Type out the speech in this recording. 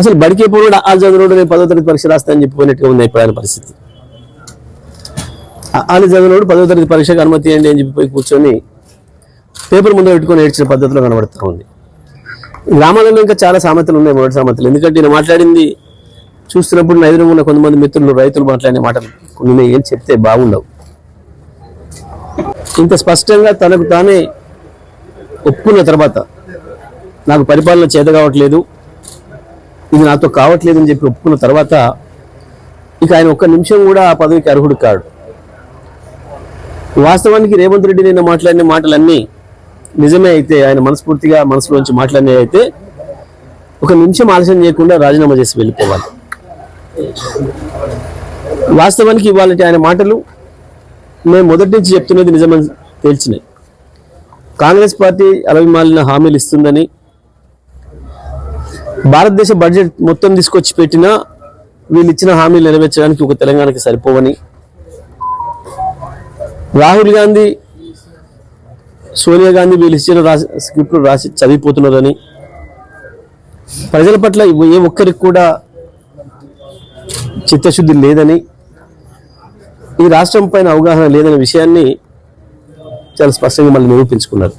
అసలు బడికే పోడు వాళ్ళు చదివినోడు నేను 10వ తరగతి పరీక్ష రాస్తా అని చెప్పిపోయినట్టుగా ఉంది ఇప్పుడు ఆయన పరిస్థితి. వాళ్ళు చదివినోడు 10వ తరగతి పరీక్షకు అనుమతి ఇవ్వండి అని చెప్పిపోయి కూర్చొని పేపర్ ముందు పెట్టుకొని ఏడ్చిన పద్ధతిలో కనబడుతూ ఉంది. గ్రామాలలో ఇంకా చాలా సామెతలు ఉన్నాయి, మొదటి సామెతలు. ఎందుకంటే నేను మాట్లాడింది చూస్తున్నప్పుడు నా ఎదురు ఉన్న కొంతమంది మిత్రులు రైతులు మాట్లాడిన మాటలు కొన్ని ఏం చెప్తే బాగుండవు. ఇంత స్పష్టంగా తనకు తానే ఒప్పుకున్న తర్వాత నాకు పరిపాలన చేత కావట్లేదు, ఇది నాతో కావట్లేదు అని చెప్పి ఒప్పుకున్న తర్వాత ఇక ఆయన ఒక్క నిమిషం కూడా ఆ పదవికి అర్హుడు కాడు. వాస్తవానికి రేవంత్ రెడ్డి నిన్న మాట్లాడిన మాటలన్నీ నిజమే అయితే, ఆయన మనస్ఫూర్తిగా మనసులోంచి మాట్లాడినవి అయితే ఒక నిమిషం ఆలస్యం చేయకుండా రాజీనామా చేసి వెళ్ళిపోవాలి. వాస్తవానికి ఇవాళ ఆయన మాటలు మేము మొదటి నుంచి చెప్తున్నది నిజమని తేల్చినాయి. కాంగ్రెస్ పార్టీ అలవిమాలిన హామీలు ఇస్తుందని, భారతదేశ బడ్జెట్ మొత్తం తీసుకొచ్చి పెట్టినా వీళ్ళు ఇచ్చిన హామీలు నెరవేర్చడానికి ఒక తెలంగాణకి సరిపోవని, రాహుల్ గాంధీ సోనియా గాంధీ వీళ్ళు ఇచ్చిన స్క్రిప్ట్లు రాసి చదివిపోతున్నారని, ప్రజల పట్ల ఏ ఒక్కరికి కూడా చిత్తశుద్ధి లేదని, ఈ రాష్ట్రం పైన అవగాహన లేదనే విషయాన్ని చాలా స్పష్టంగా మళ్ళీ నిరూపించుకున్నారు.